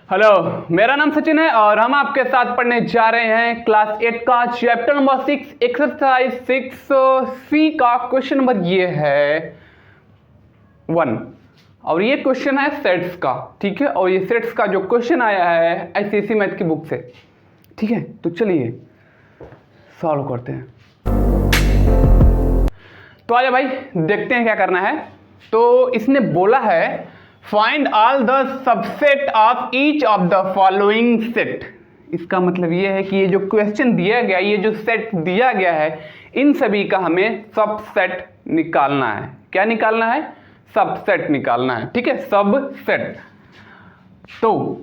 Hello, मेरा नाम सचिन है और हम आपके साथ पढ़ने जा रहे हैं क्लास 8 का चैप्टर नंबर 6 एक्सरसाइज 6C का क्वेश्चन नंबर ये है 1 और ये क्वेश्चन है सेट्स का। ठीक है, और ये सेट्स का जो क्वेश्चन आया है आईसीएसई मैथ की बुक से। ठीक है, तो चलिए सॉल्व करते हैं। तो आजा भाई, देखते हैं क्या करना है। तो इसने बोला है find all the subset of each of the following set. इसका मतलब ये है कि ये जो क्वेश्चन दिया गया, ये जो सेट दिया गया है, इन सभी का हमें सबसेट निकालना है। क्या निकालना है? सबसेट निकालना है। ठीक है, सबसेट। तो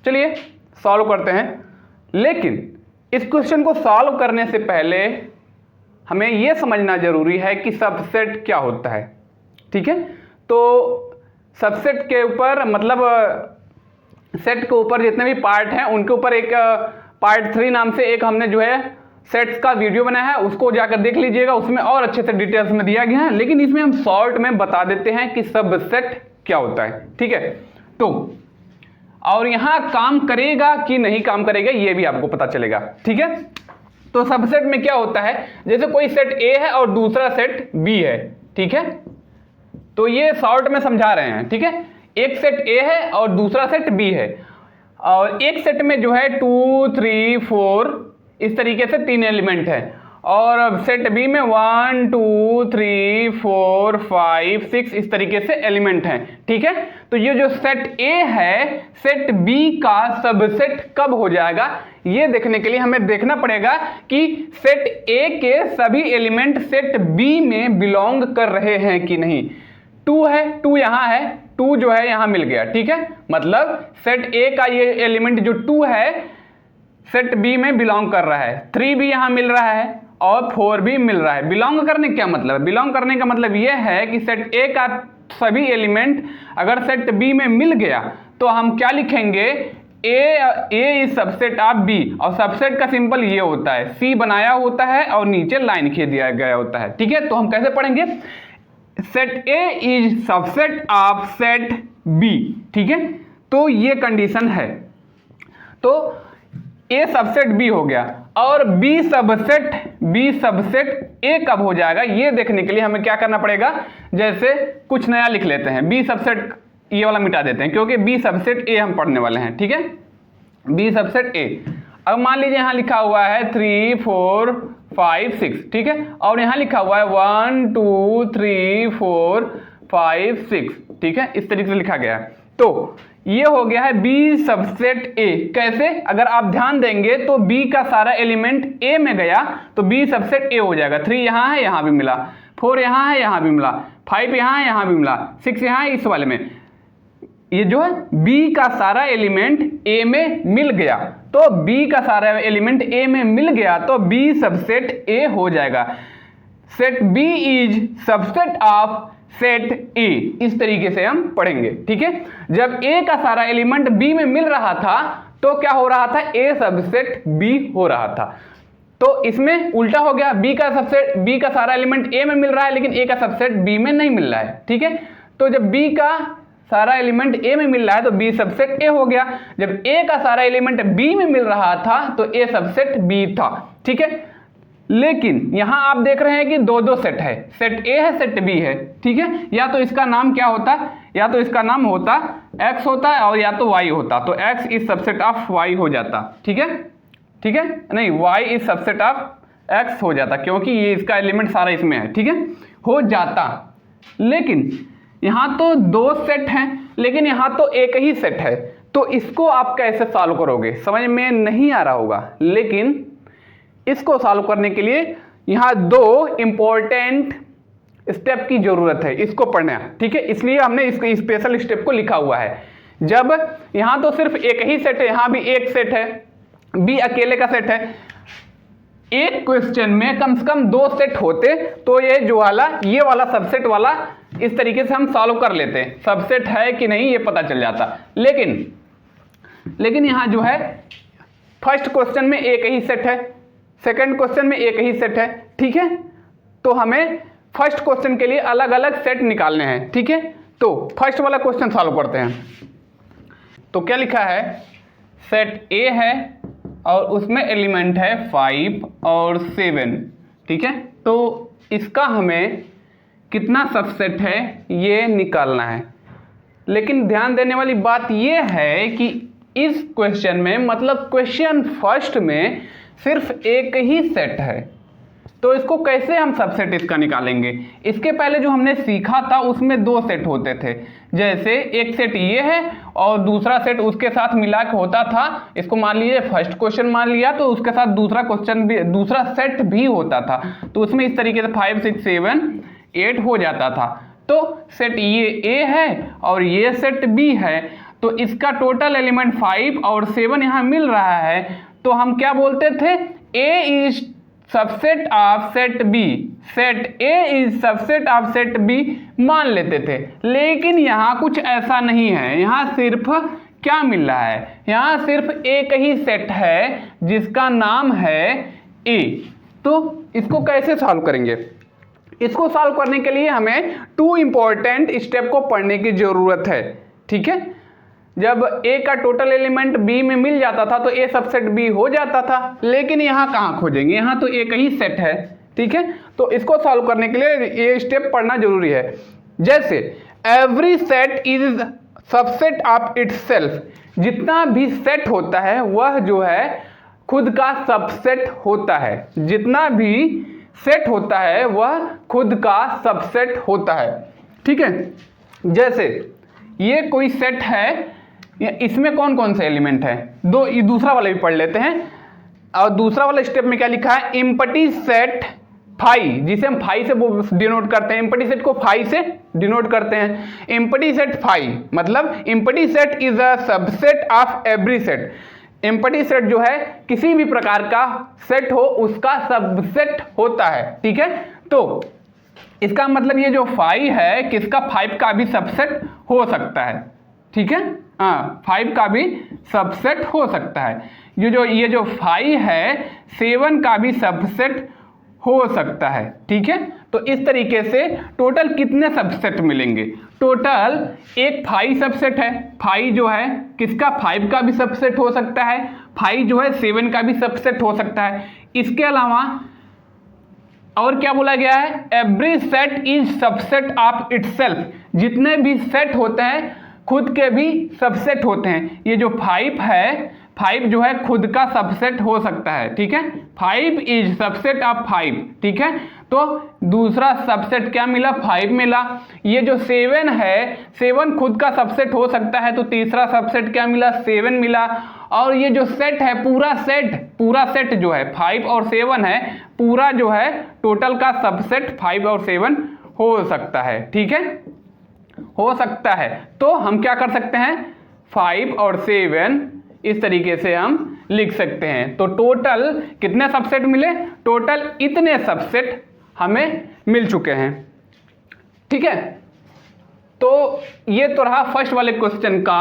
चलिए सॉल्व करते हैं। लेकिन इस क्वेश्चन को सॉल्व करने से पहले हमें यह समझना जरूरी है कि सबसेट क्या होता है। ठीक है, तो सबसेट के ऊपर मतलब सेट के ऊपर जितने भी पार्ट हैं उनके ऊपर एक पार्ट 3 नाम से एक हमने जो है सेट्स का वीडियो बनाया है, उसको जाकर देख लीजिएगा। उसमें और अच्छे से डिटेल्स में दिया गया है, लेकिन इसमें हम शॉर्ट में बता देते हैं कि सबसेट क्या होता है। ठीक है, तो और यहां काम करेगा कि नहीं काम करेगा ये भी आपको पता चलेगा। ठीक है, तो सबसेट में क्या होता है, जैसे कोई सेट ए है और दूसरा सेट बी है। ठीक है, तो ये शॉर्ट में समझा रहे हैं। ठीक है, एक सेट ए है और दूसरा सेट बी है, और एक सेट में जो है 2 3 4 इस तरीके से 3 एलिमेंट है, और सेट बी में 1 2 3 4 5 6 इस तरीके से एलिमेंट हैं। ठीक है, तो ये जो सेट ए है सेट बी का सबसेट कब हो जाएगा, ये देखने के लिए हमें देखना पड़ेगा कि सेट ए के सभी एलिमेंट सेट बी में बिलोंग कर रहे हैं कि नहीं। 2 है, 2 यहां है, 2 जो है यहां मिल गया। ठीक है, मतलब सेट ए का ये एलिमेंट जो 2 है सेट बी में बिलोंग कर रहा है। 3 भी यहां मिल रहा है और 4 भी मिल रहा है। बिलोंग करने क्या मतलब है? बिलोंग करने का मतलब यह है कि सेट ए का सभी एलिमेंट अगर सेट बी में मिल गया तो हम क्या लिखेंगे, ए इज सबसेट ऑफ बी, और सबसेट का सिंपल ये होता है, सी बनाया होता है और नीचे लाइन खींच दिया गया होता है। ठीक है, तो हम कैसे पढ़ेंगे, set A is subset of set B. ठीक है, तो ये कंडीशन है। तो ए सबसेट बी हो गया, और बी सबसेट ए कब हो जाएगा ये देखने के लिए हमें क्या करना पड़ेगा, जैसे कुछ नया लिख लेते हैं। बी सबसेट ये वाला मिटा देते हैं क्योंकि बी सबसेट ए हम पढ़ने वाले हैं। ठीक है, बी सबसेट ए। अब मान लीजिए यहां लिखा हुआ है 3 4 5 6। ठीक है, और यहां लिखा हुआ है 1 2 3 4 5 6। ठीक है, इस तरीके से लिखा गया है। तो ये हो गया है बी सबसेट ए। कैसे? अगर आप ध्यान देंगे तो बी का सारा एलिमेंट ए में गया तो बी सबसेट ए हो जाएगा। 3 यहां है, यहां भी मिला, 4 यहां है, यहां भी मिला, 5 यहां है, यहां भी मिला, 6 यहां है, इस वाले में ये जो है बी का सारा एलिमेंट ए में मिल गया। तो बी का सारा एलिमेंट ए में मिल गया तो बी सबसेट ए हो जाएगा। Set B is subset of set A, इस तरीके से हम पढ़ेंगे। ठीक है, जब ए का सारा एलिमेंट बी में मिल रहा था तो क्या हो रहा था, ए सबसेट बी हो रहा था। तो इसमें उल्टा हो गया, बी का सारा एलिमेंट ए में मिल रहा है लेकिन ए का सबसेट बी में नहीं मिल रहा है। ठीक है, तो जब बी का सारा एलिमेंट ए में मिल रहा है तो बी सबसेट ए हो गया। जब ए का सारा एलिमेंट बी में मिल रहा था तो ए सबसेट बी था। ठीक है, लेकिन यहां आप देख रहे हैं कि दो सेट है, सेट ए है, सेट बी है। ठीक है, या तो इसका नाम क्या होता, या तो इसका नाम होता x होता है और या तो y होता, तो x is subset of y हो जाता। ठीक है, ठीक है, नहीं y is subset of x हो जाता क्योंकि ये इसका एलिमेंट सारा इसमें है। ठीक है, हो जाता। लेकिन यहां तो 2 सेट हैं लेकिन यहां तो एक ही सेट है, तो इसको आप कैसे सॉल्व करोगे समझ में नहीं आ रहा होगा। लेकिन इसको सॉल्व करने के लिए यहां 2 इंपॉर्टेंट स्टेप की जरूरत है, इसको पढ़ना। ठीक है, इसलिए हमने इस स्पेशल स्टेप को लिखा हुआ है। जब यहां तो सिर्फ एक ही सेट है, यहां भी एक सेट है, बी अकेले का सेट है। एक क्वेश्चन में कम से कम 2 सेट होते तो ये वाला सबसेट वाला इस तरीके से हम सॉल्व कर लेते हैं, सबसेट है कि नहीं ये पता चल जाता। लेकिन यहां जो है फर्स्ट क्वेश्चन में एक ही सेट है, सेकंड क्वेश्चन में एक ही सेट है। ठीक है, तो हमें फर्स्ट क्वेश्चन के लिए अलग अलग सेट निकालने हैं। ठीक है, तो फर्स्ट वाला क्वेश्चन सॉल्व करते हैं। तो क्या लिखा है, सेट ए है और उसमें एलिमेंट है 5 और 7, ठीक है। तो इसका हमें कितना सबसेट है ये निकालना है। लेकिन ध्यान देने वाली बात ये है कि इस क्वेश्चन में, मतलब क्वेश्चन फर्स्ट में सिर्फ एक ही सेट है, तो इसको कैसे हम सबसेट इसका निकालेंगे। इसके पहले जो हमने सीखा था उसमें 2 सेट होते थे, जैसे एक सेट ये है और दूसरा सेट उसके साथ मिला के होता था। इसको मान लीजिए फर्स्ट क्वेश्चन मान लिया, तो उसके साथ दूसरा क्वेश्चन भी, दूसरा सेट भी होता था। तो उसमें इस तरीके से 5 6 7 8 हो जाता था। तो सेट ये ए है और ये सेट बी है, तो इसका टोटल एलिमेंट 5 और 7 यहाँ मिल रहा है। तो हम क्या बोलते थे, A is subset of set B, set A is subset of set B मान लेते थे। लेकिन यहाँ कुछ ऐसा नहीं है, यहाँ सिर्फ क्या मिल रहा है, यहाँ सिर्फ एक ही सेट है जिसका नाम है ए। तो इसको कैसे सॉल्व करेंगे, इसको सॉल्व करने के लिए हमें 2 इंपॉर्टेंट स्टेप को पढ़ने की जरूरत है, ठीक है। जब ए का टोटल एलिमेंट बी में मिल जाता था तो ए सबसेट बी हो जाता था, लेकिन यहाँ कहाँ खोजेंगे, यहाँ तो एक ही सेट है, ठीक है। तो इसको सॉल्व करने के लिए ये स्टेप पढ़ना जरूरी है। जैसे every set is subset of itself, जितना भी सेट होता है वह जो है खुद का सबसेट होता है, जितना भी सेट होता है वह खुद का सबसेट होता है, ठीक है। जैसे ये कोई सेट है, इसमें कौन कौन से एलिमेंट है, दो, ये दूसरा वाला भी पढ़ लेते हैं। और दूसरा वाला स्टेप में क्या लिखा है, एम्प्टी सेट फाई, जिसे हम फाई से डिनोट करते हैं, एम्प्टी सेट को फाई से डिनोट करते हैं। एम्प्टी सेट फाई मतलब empty set is a subset of every set. Empty set जो है किसी भी प्रकार का सेट हो उसका सबसेट होता है, ठीक है। तो इसका मतलब ये जो 5 है किसका, 5 का भी सबसेट हो सकता है, ठीक है। हाँ, 5 का भी सबसेट हो सकता है। ये जो 5 है 7 का भी सबसेट हो सकता है, ठीक है। तो इस तरीके से टोटल कितने सबसेट मिलेंगे, टोटल एक 5 सबसेट है, 5 जो है किसका, 5 का भी सबसेट हो सकता है, 5 जो है 7 का भी सबसेट हो सकता है। इसके अलावा और क्या बोला गया है, every set is subset of itself, जितने भी सेट होते हैं खुद के भी सबसेट होते हैं। ये जो 5 है, 5 जो है खुद का सबसेट हो सकता है, ठीक है। 5 इज सबसेट ऑफ 5, ठीक है। तो दूसरा सबसेट क्या मिला, 5 मिला। ये जो 7 है, 7 खुद का सबसेट हो सकता है, तो तीसरा सबसेट क्या मिला, 7 मिला। और ये जो सेट है, पूरा सेट जो है 5 और 7 है, पूरा जो है टोटल का सबसेट 5 और 7 हो सकता है, ठीक है, हो सकता है। तो हम क्या कर सकते हैं, 5 और 7 इस तरीके से हम लिख सकते हैं। तो टोटल कितने सबसेट मिले, टोटल इतने सबसेट हमें मिल चुके हैं, ठीक है। तो ये तो रहा फर्स्ट वाले क्वेश्चन का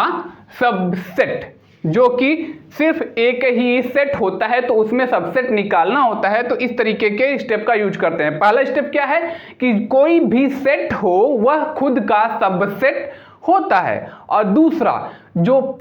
सबसेट, जो कि सिर्फ एक ही सेट होता है तो उसमें सबसेट निकालना होता है। तो इस तरीके के स्टेप का यूज करते हैं। पहला स्टेप क्या है कि कोई भी सेट हो वह खुद का सबसेट होता है, और दूसरा जो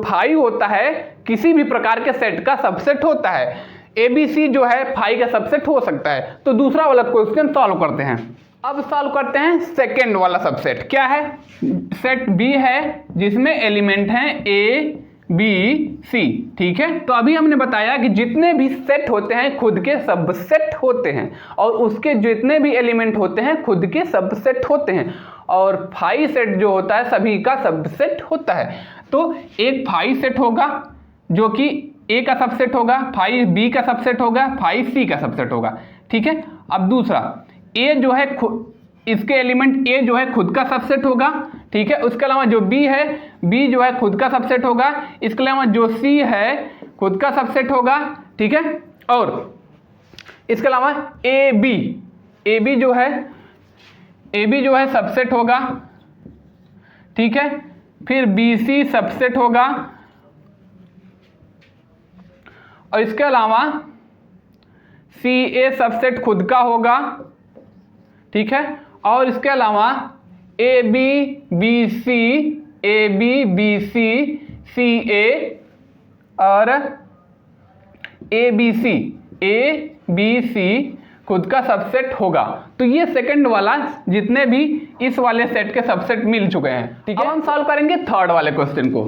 फाई होता है किसी भी प्रकार के सेट का सबसेट होता है। ABC जो है फाई का सबसेट हो सकता है। तो दूसरा वाला क्वेश्चन सॉल्व करते हैं। अब सॉल्व करते हैं सेकेंड वाला सबसेट। क्या है, सेट बी है जिसमें एलिमेंट हैं A B C, ठीक है। तो अभी हमने बताया कि जितने भी सेट होते हैं खुद के सबसेट होते हैं, और उसके जितने भी एलिमेंट होते हैं खुद के सबसेट होते हैं, और फाई सेट जो होता है सभी का सबसेट होता है। तो एक फाई सेट होगा जो कि A का सबसेट होगा, फाई B का सबसेट होगा, फाई C का सबसेट होगा, ठीक है। अब दूसरा A जो है इसके एलिमेंट A जो है खुद का सबसेट होगा, ठीक है। उसके अलावा जो B है, B जो है खुद का सबसेट होगा। इसके अलावा जो C है खुद का सबसेट होगा, ठीक है। और इसके अलावा AB जो है सबसेट होगा, ठीक है। फिर BC सबसेट होगा, और इसके अलावा CA सबसेट खुद का होगा, ठीक है। और इसके अलावा AB BC A B B C C A और ए बी सी खुद का सबसेट होगा। तो ये सेकंड वाला जितने भी इस वाले सेट के सबसेट मिल चुके हैं, ठीक है। अब हम सॉल्व करेंगे थर्ड वाले क्वेश्चन को,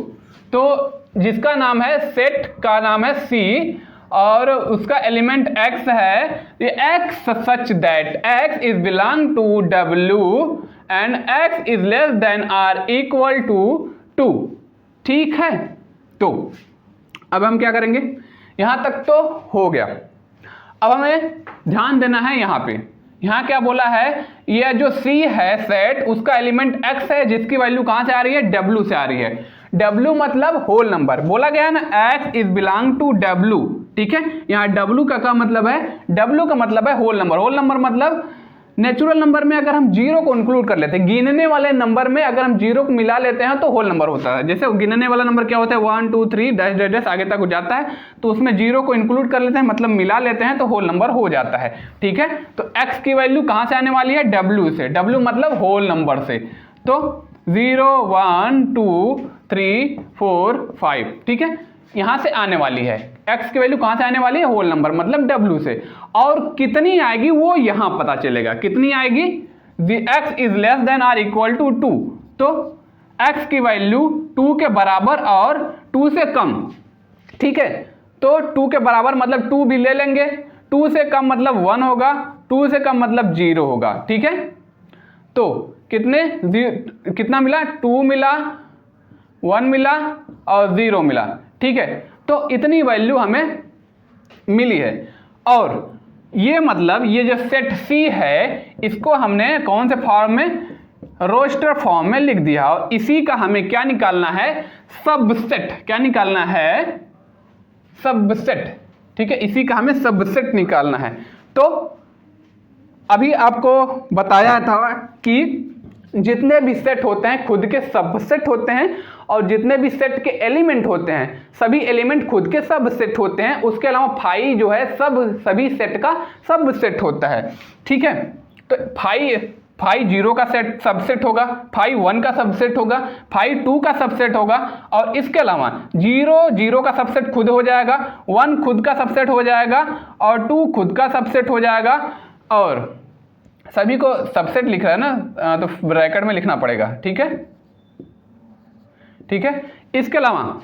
तो जिसका नाम है सेट का नाम है सी और उसका एलिमेंट x है, ये x such that x is belong to W and x is less than or equal to 2, ठीक है। तो अब हम क्या करेंगे, यहां तक तो हो गया। अब हमें ध्यान देना है यहाँ पे, यहाँ क्या बोला है, ये जो C है सेट उसका एलिमेंट x है जिसकी वैल्यू कहां से आ रही है, W से आ रही है। W मतलब होल नंबर, बोला गया है ना x is belong to W, ठीक है। यहाँ W का क्या मतलब है, W का मतलब है होल नंबर। होल नंबर मतलब नेचुरल नंबर में अगर हम जीरो को इंक्लूड कर लेते हैं, गिनने वाले नंबर में अगर हम जीरो को मिला लेते हैं तो होल नंबर होता है। जैसे गिनने वाला नंबर क्या होता है 1 2 3 डैश डैश डैश आगे तक हो जाता है, तो उसमें जीरो को इंक्लूड कर लेते हैं मतलब मिला लेते हैं तो होल नंबर हो जाता है, ठीक है। तो x की वैल्यू कहां से आने वाली है, W से, W मतलब होल नंबर से। तो 0 1 2 3 4 5, ठीक है, यहां से आने वाली है। x की वैल्यू कहां से आने वाली है, होल नंबर मतलब W से। और कितनी आएगी वो यहां पता चलेगा, कितनी आएगी, x is less than or equal to 2, तो x की वैल्यू 2 के बराबर और 2 से कम, ठीक है। तो 2 के बराबर मतलब 2 भी ले लेंगे, 2 से कम मतलब 1 होगा, 2 से कम मतलब 0 होगा, ठीक है। तो कितना मिला, 2 मिला, 1 मिला और 0 मिला, ठीक है। तो इतनी वैल्यू हमें मिली है। और ये मतलब ये जो सेट C है इसको हमने कौन से फॉर्म में, रोस्टर फॉर्म में लिख दिया। और इसी का हमें क्या निकालना है, सबसेट। क्या निकालना है, सबसेट, ठीक है। इसी का हमें सबसेट निकालना है। तो अभी आपको बताया था कि जितने भी सेट होते हैं खुद के सबसेट होते हैं और जितने भी सेट के एलिमेंट होते हैं सभी एलिमेंट खुद के सबसेट होते हैं। उसके अलावा फाई जो है सभी सेट का सबसेट होता है, ठीक है। तो फाई 0 का सेट सबसेट होगा, फाई 1 का सबसेट होगा, फाई 2 का सबसेट होगा और इसके अलावा 0 का सबसेट खुद हो जाएगा, 1 खुद का सबसेट हो जाएगा और 2 खुद का सबसेट हो जाएगा। और सभी को सबसेट लिख रहा है ना तो ब्रैकेट में लिखना पड़ेगा, ठीक है, ठीक है। इसके अलावा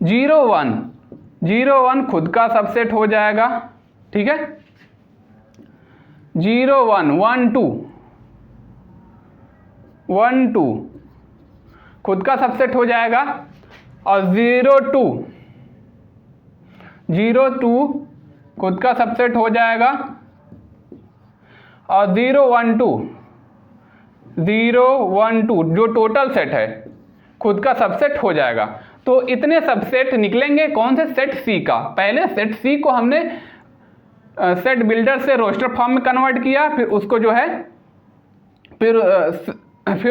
0 1 खुद का सबसेट हो जाएगा, ठीक है। 0 1 1 2 खुद का सबसेट हो जाएगा और 0 2 खुद का सबसेट हो जाएगा और 0 1 2 जो टोटल सेट है खुद का सबसेट हो जाएगा। तो इतने सबसेट निकलेंगे कौन से, सेट C का। पहले सेट C को हमने सेट बिल्डर से रोस्टर फॉर्म में कन्वर्ट किया, फिर उसको जो है फिर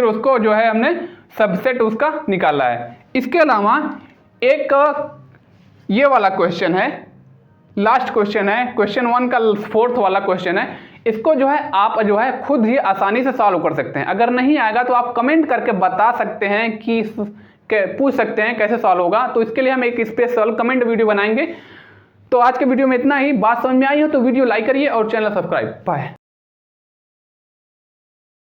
उसको जो है हमने सबसेट उसका निकाला है। इसके अलावा एक ये वाला क्वेश्चन है, लास्ट क्वेश्चन है, क्वेश्चन 1 का 4th वाला क्वेश्चन है। इसको जो है आप जो है खुद ही आसानी से सॉल्व कर सकते हैं। अगर नहीं आएगा तो आप कमेंट करके बता सकते हैं कि पूछ सकते हैं कैसे सॉल्व होगा। तो इसके लिए हम एक स्पेशल कमेंट वीडियो बनाएंगे। तो आज के वीडियो में इतना ही। बात समझ में आई हो तो वीडियो लाइक करिए और चैनल सब्सक्राइब। बाय।